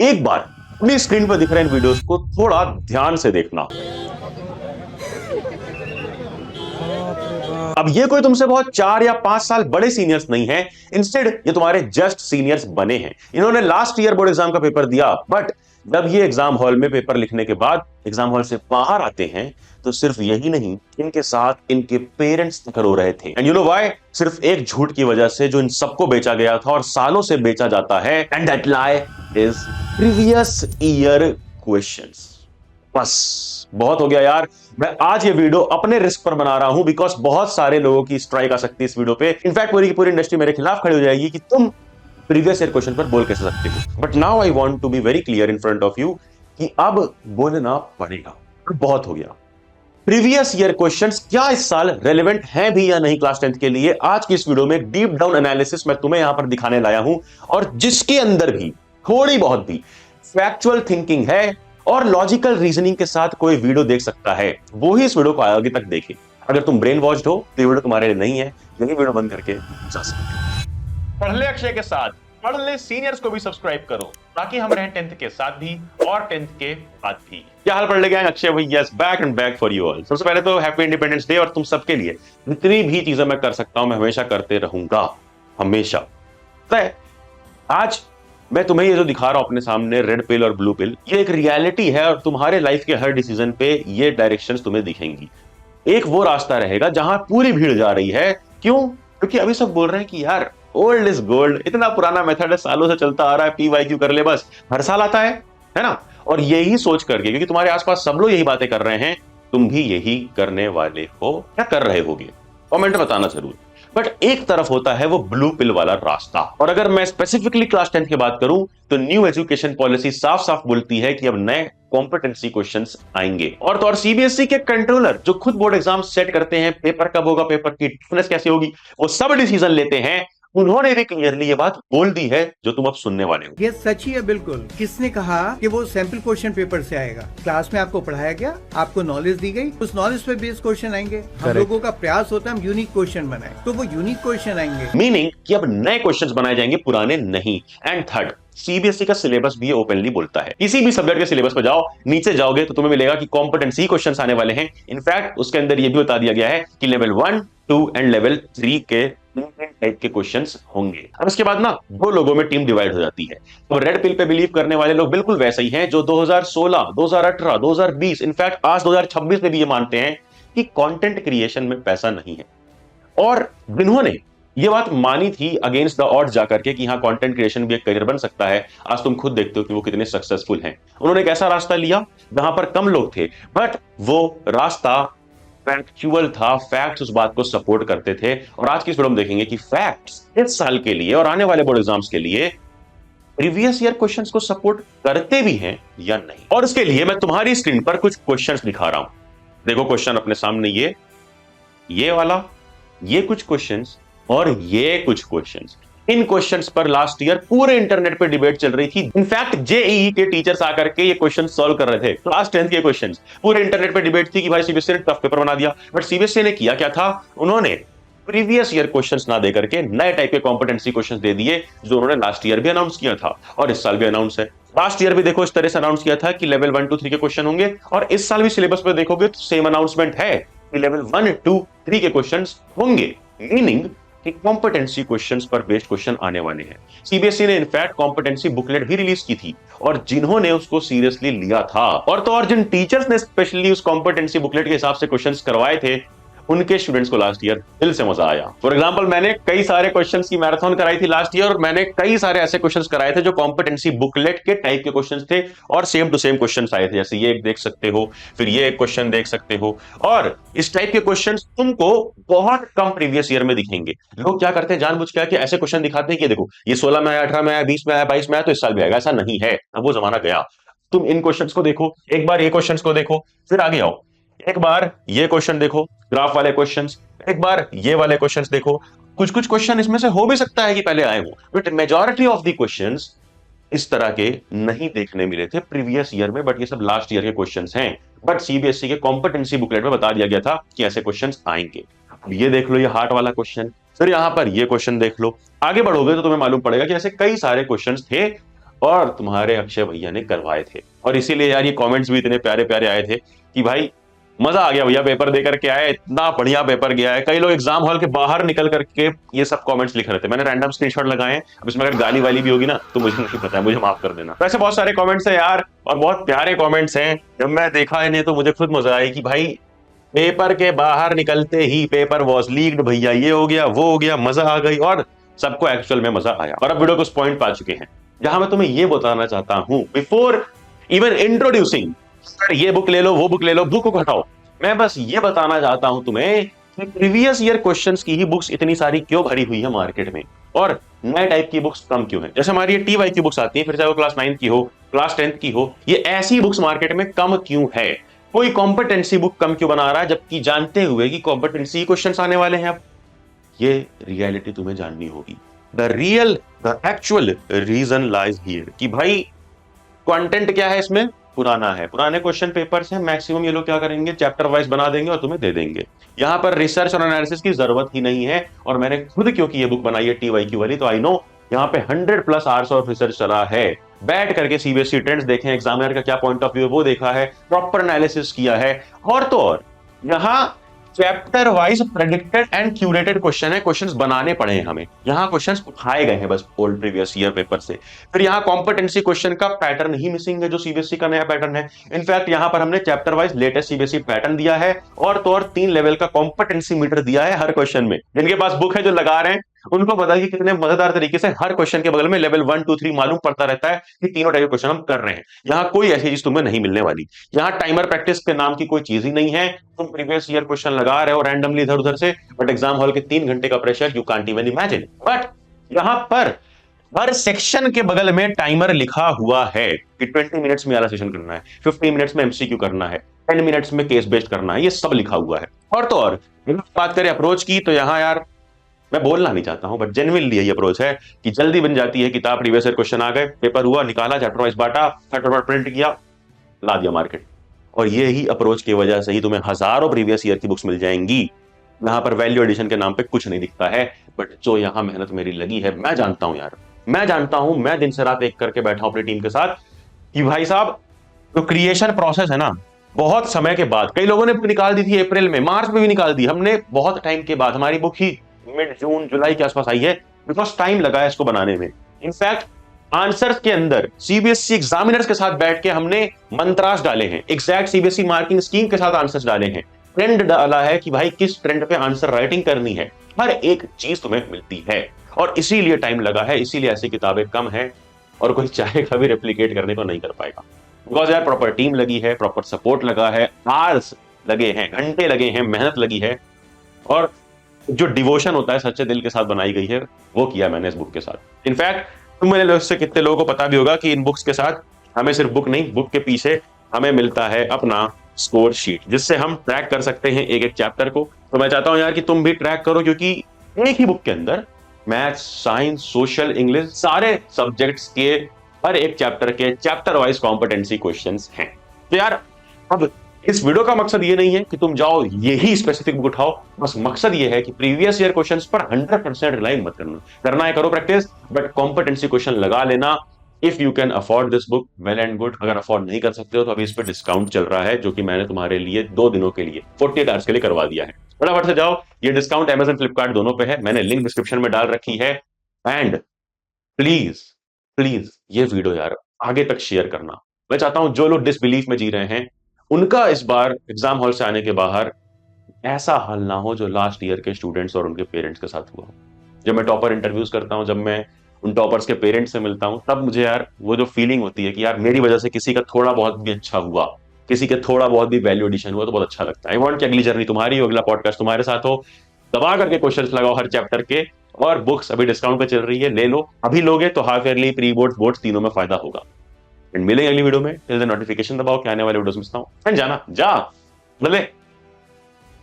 एक बार अपनी स्क्रीन पर दिख रहे इन वीडियोस को थोड़ा ध्यान से देखना। अब ये कोई तुमसे बहुत 4 या 5 साल बड़े सीनियर्स नहीं है, इंस्टेड ये तुम्हारे जस्ट सीनियर्स बने हैं। इन्होंने लास्ट ईयर बोर्ड एग्जाम का पेपर दिया, बट जब ये एग्जाम हॉल में पेपर लिखने के बाद एग्जाम हॉल से बाहर आते हैं तो सिर्फ यही नहीं, इनके साथ इनके पेरेंट्स तक रो रहे थे। And you know why? सिर्फ एक झूठ की वजह से जो इन सबको बेचा गया था और सालों से बेचा जाता है। And that lie is previous year questions. बस बहुत हो गया यार। मैं आज ये वीडियो अपने रिस्क पर बना रहा हूं, बिकॉज बहुत सारे लोगों की स्ट्राइक आ सकती है इस वीडियो पे। इनफैक्ट पूरी की पूरी इंडस्ट्री मेरे खिलाफ खड़ी हो जाएगी कि तुम प्रीवियस ईयर क्वेश्चन पर बोल कैसे सकते हो। But now I want to be very clear in front of you कि अब बोलना पड़ेगा, बहुत हो गया। प्रीवियस ईयर क्वेश्चंस क्या इस साल रेलेवेंट हैं भी या नहीं क्लास 10th के लिए, आज की इस वीडियो में डीप डाउन एनालिसिस मैं तुम्हें यहां पर दिखाने लाया हूं, और जिसके अंदर भी थोड़ी बहुत भी फैक्चुअल थिंकिंग है और लॉजिकल रीजनिंग के साथ कोई वीडियो देख सकता है, वो ही इस वीडियो को आगे तक देखे। अगर तुम ब्रेन वॉश्ड हो तो ये वीडियो तुम्हारे लिए नहीं है, यही वीडियो बंद करके जा सकते हो। पढ़ ले अक्षय के साथ, पढ़ ले सीनियर्स को भी सब्सक्राइब करो, ताकि हम रहें 10th के साथ भी और 10th के बाद भी। क्या हाल पढ़ ले गए? अक्षय भाई yes, back and back for you all. सबसे पहले तो हैप्पी इंडिपेंडेंस डे, और तुम सबके लिए जितनी भी चीजें मैं कर सकता हूं मैं हमेशा करते रहूंगा, हमेशा। तो आज मैं तुम्हें ये जो दिखा रहा हूं अपने सामने, रेड पिल और ब्लू पिल, ये एक रियलिटी है, और तुम्हारे लाइफ के हर डिसीजन पे ये डायरेक्शंस तुम्हें दिखेंगी। एक वो रास्ता रहेगा जहां पूरी भीड़ जा रही है। क्यों? क्योंकि अभी सब बोल रहे हैं कि यार ओल्ड इज गोल्ड, इतना पुराना मेथड है, सालों से चलता आ रहा है, PYQ कर ले बस, हर साल आता है ना। और यही सोच करके, क्योंकि तुम्हारे आसपास सब लोग यही बातें कर रहे हैं, तुम भी यही करने वाले हो या कर रहे होगे? कमेंट में बताना जरूर। बट एक तरफ होता है वो ब्लू पिल वाला रास्ता, और अगर मैं स्पेसिफिकली क्लास 10th की बात करूं तो न्यू एजुकेशन पॉलिसी साफ साफ बोलती है कि अब नए कॉम्पिटेंसी क्वेश्चंस आएंगे। और तो और CBSE के कंट्रोलर जो खुद बोर्ड एग्जाम सेट करते हैं, पेपर कब होगा, पेपर की टफनेस कैसी होगी, वो सब डिसीजन लेते हैं, उन्होंने भी क्लियरली ये बात बोल दी है जो तुम अब सुनने वाले हो। ये सच ही है बिल्कुल। किसने कहा कि वो सैंपल क्वेश्चन पेपर से आएगा? क्लास में आपको पढ़ाया गया, आपको नॉलेज दी गई, उस नॉलेज पे बेस्ड क्वेश्चन आएंगे। हम लोगों का प्रयास होता है हम यूनिक क्वेश्चन बनाए, तो वो यूनिक क्वेश्चन आएंगे। मीनिंग कि अब नए क्वेश्चंस बनाए जाएंगे, पुराने नहीं। एंड थर्ड, CBSE का सिलेबस भी ओपनली बोलता है, किसी भी सब्जेक्ट के सिलेबस पर जाओ, नीचे जाओगे तो तुम्हें मिलेगा कि कॉम्पिटेंसी क्वेश्चंस आने वाले हैं। इनफैक्ट उसके अंदर ये भी बता दिया गया है कि लेवल 1, 2 एंड लेवल 3 के टाइप के क्वेश्चंस होंगे। अब इसके बाद ना दो लोगों में टीम डिवाइड हो जाती है। तो रेड पिल पे बिलीव करने वाले लोग बिल्कुल वैसे ही हैं जो 2016, 2018, 2020, इनफैक्ट आज 2026 में भी ये मानते हैं कि कंटेंट क्रिएशन में पैसा नहीं है। और जिन्होंने ये बात मानी थी अगेंस्ट द ऑड्स जाकर के कि हाँ कंटेंट क्रिएशन भी एक करियर बन सकता है, आज तुम खुद देखते हो कि वो कितने सक्सेसफुल हैं। उन्होंने एक ऐसा रास्ता लिया जहां पर कम लोग थे, बट वो रास्ता फैक्चुअल था, फैक्ट्स उस बात को सपोर्ट करते थे। और आज की इस वीडियो में देखेंगे कि फैक्ट्स इस साल के लिए और आने वाले बोर्ड एग्जाम्स के लिए प्रीवियस ईयर क्वेश्चंस को सपोर्ट करते भी हैं या नहीं। और इसके लिए मैं तुम्हारी स्क्रीन पर कुछ क्वेश्चंस दिखा रहा हूं। देखो क्वेश्चन अपने सामने, ये वाला, ये कुछ क्वेश्चंस और ये कुछ क्वेश्चंस। इन क्वेश्चंस पर लास्ट ईयर पूरे इंटरनेट पे डिबेट चल रही थी। इनफैक्ट JEE के टीचर्स आकर के ये क्वेश्चन सॉल्व कर रहे थे, क्लास 10th के क्वेश्चंस। पूरे इंटरनेट पे डिबेट थी कि भाई CBSE ने टफ पेपर बना दिया, बट CBSE ने किया क्या था, उन्होंने प्रीवियस ईयर क्वेश्चंस ना देकर के नए टाइप के कॉम्पिटेंसी क्वेश्चंस दे दिए, जो उन्होंने लास्ट ईयर भी अनाउंस किया था और इस साल भी अनाउंस है। लास्ट ईयर भी देखो इस तरह से अनाउंस किया था कि लेवल 1, 2, 3 के क्वेश्चन होंगे, और इस साल भी सिलेबस पे देखोगे तो सेम अनाउंसमेंट है कि लेवल 1, 2, 3 के क्वेश्चंस होंगे। मीनिंग कि कॉम्पिटेंसी क्वेश्चंस पर बेस्ड क्वेश्चन आने वाले हैं। CBSE ने इनफैक्ट कॉम्पिटेंसी बुकलेट भी रिलीज की थी, और जिन्होंने उसको सीरियसली लिया था, और तो और जिन टीचर्स ने स्पेशली उस कॉम्पिटेंसी बुकलेट के हिसाब से क्वेश्चंस करवाए थे, उनके स्टूडेंट्स को लास्ट ईयर दिल से मजा आया। फॉर एग्जांपल मैंने कई सारे क्वेश्चंस की मैराथन कराई थी लास्ट ईयर, और मैंने कई सारे ऐसे क्वेश्चंस कराए थे जो कॉम्पिटेंसी बुकलेट के टाइप के क्वेश्चंस थे, और सेम टू सेम क्वेश्चंस आए थे। जैसे ये देख सकते हो, फिर ये एक क्वेश्चन देख सकते हो, और इस टाइप के क्वेश्चंस तुमको बहुत कम प्रीवियस ईयर में दिखेंगे। लोग क्या करते हैं जानबूझ के कि ऐसे क्वेश्चन दिखाते हैं कि देखो ये 16 में आया, 18 में आया, 20 में आया, 22 में आया, तो इस साल भी आएगा। ऐसा नहीं है, अब वो जमाना गया। तुम इन क्वेश्चंस को देखो, एक बार ये क्वेश्चंस को देखो, फिर आगे आओ, एक बार ये क्वेश्चन देखो, ग्राफ वाले क्वेश्चंस, एक बार ये वाले क्वेश्चंस देखो। कुछ कुछ क्वेश्चन इसमें से हो भी सकता है कि पहले आए हो, but majority of the questions इस तरह के नहीं देखने मिले थे प्रीवियस ईयर में, बट ये सब लास्ट ईयर के क्वेश्चंस हैं। बट CBSE के कॉम्पिटेंसी बुकलेट में बता दिया गया था कि ऐसे क्वेश्चंस आएंगे। अब ये देख लो, ये हार्ट वाला क्वेश्चन, फिर यहां पर ये क्वेश्चन देख लो। आगे बढ़ोगे तो तुम्हें मालूम पड़ेगा कि ऐसे कई सारे क्वेश्चंस थे, और तुम्हारे अक्षय भैया ने करवाए थे। और इसीलिए यार ये कमेंट्स भी इतने प्यारे प्यारे आए थे कि भाई मजा आ गया भैया, पेपर दे करके आए, इतना बढ़िया पेपर गया है। कई लोग एग्जाम हॉल के बाहर निकल करके ये सब कमेंट्स लिख रहे थे, मैंने रैंडम स्क्रीनशॉट लगाए हैं। अब इसमें अगर गाली वाली भी होगी ना तो मुझे नहीं पता है, मुझे माफ कर देना। वैसे बहुत सारे कमेंट्स हैं यार, और बहुत प्यारे कमेंट्स हैं। जब मैं देखा इन्हें तो मुझे खुद मजा आई कि भाई पेपर के बाहर निकलते ही पेपर वॉज लीक्ड भैया, ये हो गया वो हो गया, मजा आ गई और सबको एक्चुअल में मजा आया। और अब वीडियो को उस पॉइंट पा चुके हैं जहां मैं तुम्हें ये बताना चाहता हूं, बिफोर इवन इंट्रोड्यूसिंग, ये बुक ले लो वो बुक ले लो, बुक को हटाओ, मैं बस ये बताना चाहता हूं तुम्हें कि प्रीवियस ईयर क्वेश्चंस की ही बुक्स इतनी सारी क्यों भरी हुई है मार्केट में, और नए टाइप की बुक्स कम क्यों है। जैसे हमारी ये TY की बुक्स आती है, फिर चाहे वो क्लास 9 की हो क्लास 10 की हो, ये ऐसी बुक्स मार्केट में कम क्यों है। कोई कॉम्पिटेंसी बुक कम क्यों बना रहा है, जबकि जानते हुए कि कॉम्पिटेंसी क्वेश्चंस आने वाले हैं। अब ये रियलिटी तुम्हें जाननी होगी। The actual reason lies here कि भाई कंटेंट क्या है इसमें, पुराना है, पुराने क्वेश्चन पेपर्स हैं, मैक्सिमम ये लोग क्या करेंगे चैप्टर वाइज बना देंगे और तुम्हें दे देंगे। यहाँ पर रिसर्च और एनालिसिस की जरूरत ही नहीं है। और मैंने खुद क्योंकि ये बुक बनाई है TYQ वाली, तो आई नो यहाँ पे 100+ आवर्स ऑफ रिसर्च चला है, बैठ करके CBSE ट्रेंड्स देखे, एग्जामिनर का क्या पॉइंट ऑफ व्यू है वो देखा है, प्रॉपर एनालिसिस किया है। और तो और यहाँ chapter wise predicted and curated question है, क्वेश्चंस बनाने पड़े हैं हमें, यहाँ क्वेश्चंस उठाए गए हैं बस ओल्ड प्रीवियस ईयर पेपर से। फिर यहाँ कॉम्पिटेंसी क्वेश्चन का पैटर्न ही मिसिंग है जो CBSE का नया पैटर्न है। इनफैक्ट यहाँ पर हमने chapter wise latest CBSE pattern दिया है, और तो और 3 लेवल का कॉम्पिटेंसी मीटर दिया है हर क्वेश्चन में। जिनके पास बुक है जो लगा रहे हैं उनको पता है कि कितने मजेदार तरीके से हर क्वेश्चन के बगल में लेवल 1 2 3 मालूम पड़ता रहता है कि तीनों टाइप के क्वेश्चन हम कर रहे हैं। यहाँ कोई ऐसी चीज तुम्हें नहीं मिलने वाली। यहाँ टाइमर प्रैक्टिस के नाम की कोई चीज ही नहीं है। तुम प्रीवियस ईयर क्वेश्चन लगा रहे हो रैंडमली इधर उधर से, बट एग्जाम हॉल के 3 घंटे का pressure you can't even imagine. But यहाँ पर हर सेक्शन के बगल में टाइमर लिखा हुआ है कि 20 मिनट्स में वाला सेशन करना है, 15 मिनट्स में MCQ करना है, 10 मिनट्स में केस बेस्ड करना है, ये सब लिखा हुआ है। और तो और बात करें अप्रोच की, तो यहाँ यार मैं बोलना नहीं चाहता हूं बट जेन्युइनली यही अप्रोच है कि जल्दी बन जाती है किताब, प्रीवियस ईयर क्वेश्चन आ गए, पेपर हुआ, निकाला, चैप्टर वाइज बांटा, फटाफट प्रिंट किया, ला दिया मार्केट। और ये ही अप्रोच की वजह से ही तुम्हें हजारों प्रीवियस ईयर की बुक्स मिल जाएंगी। यहाँ पर वैल्यू एडिशन के नाम पे कुछ नहीं दिखता है, बट जो यहाँ मेहनत मेरी लगी है, मैं जानता हूं यार, मैं जानता हूं, मैं दिन से रात एक करके बैठा हूं अपनी टीम के साथ कि भाई साहब जो क्रिएशन प्रोसेस है ना, बहुत समय के बाद, कई लोगों ने निकाल दी थी अप्रैल में, मार्च में भी निकाल दी, हमने बहुत टाइम के बाद, हमारी बुक ही मिड जून जुलाई के आसपास आई है, बिकॉज टाइम लगा है इसको बनाने में। इनफैक्ट आंसर्स के अंदर CBSE एग्जामिनर्स के साथ बैठ के हमने मंत्रास डाले हैं, एग्जैक्ट CBSE मार्किंग स्कीम के साथ आंसर्स डाले हैं, ट्रेंड डाला है कि भाई किस ट्रेंड पे आंसर राइटिंग करनी है, हर एक चीज तुम्हें मिलती है। और इसीलिए टाइम लगा है, इसीलिए ऐसी किताबें कम है, और कोई चाहेगा भी रेप्लिकेट करने को नहीं कर पाएगा। बिकॉज यार प्रॉपर टीम लगी है, प्रॉपर सपोर्ट लगा है, आवर्स लगे हैं, घंटे लगे हैं, मेहनत लगी है, और जो डिवोशन होता है सच्चे दिल के साथ बनाई गई है वो किया मैंने इस बुक के साथ। इनफैक्ट तुम मेरे लोग से कितने लोगों को पता भी होगा कि इन बुक्स के साथ हमें सिर्फ बुक नहीं, बुक के पीछे हमें मिलता है अपना स्कोर शीट, जिससे हम ट्रैक कर सकते हैं एक एक चैप्टर को। तो मैं चाहता हूं यार कि तुम भी ट्रैक करो, क्योंकि एक ही बुक के अंदर मैथ्स, साइंस, सोशल, इंग्लिश, सारे सब्जेक्ट्स के हर एक चैप्टर के चैप्टर वाइज कॉम्पिटेंसी क्वेश्चंस हैं। तो यार अब इस वीडियो का मकसद ये नहीं है कि तुम जाओ यही स्पेसिफिक बुक उठाओ, बस मकसद ये है कि प्रीवियस ईयर क्वेश्चंस पर 100% रिलाई मत करना है, करो प्रैक्टिस, बट कॉम्पिटेंसी क्वेश्चन लगा लेना। If you can afford this book well and good, अगर अफोर्ड नहीं कर सकते हो तो अभी इस पर डिस्काउंट चल रहा है, जो कि मैंने तुम्हारे लिए 2 दिनों के लिए 48 आवर्स के लिए करवा दिया है। फटाफट से जाओ, ये डिस्काउंट Amazon फ्लिपकार्ट दोनों पे है, मैंने लिंक डिस्क्रिप्शन में डाल रखी है। एंड प्लीज प्लीज ये वीडियो यार आगे तक शेयर करना। मैं चाहता हूं जो लोग डिसबिलीफ में जी रहे हैं उनका इस बार एग्जाम हॉल से आने के बाहर ऐसा हाल ना हो जो लास्ट ईयर के स्टूडेंट्स और उनके पेरेंट्स के साथ हुआ। जब मैं टॉपर इंटरव्यूज करता हूं, जब मैं उन टॉपर्स के पेरेंट्स से मिलता हूं, तब मुझे यार वो जो फीलिंग होती है कि यार मेरी वजह से किसी का थोड़ा बहुत भी अच्छा हुआ, किसी के थोड़ा बहुत भी वैल्यू एडिशन हुआ, तो बहुत अच्छा लगता है। आई वांट कि अगली जर्नी तुम्हारी हो, अगला पॉडकास्ट तुम्हारे साथ हो। दबा करके क्वेश्चंस लगाओ हर चैप्टर के, और बुक्स अभी डिस्काउंट पे चल रही है, ले लो। अभी लोगे तो half yearly, pre boards, boards तीनों में फायदा होगा। एंड मिलेंगे अगली वीडियो में। टिल द नोटिफिकेशन दबाओ कि आने वाले वीडियोस मिस ना हो। जाना जा, भले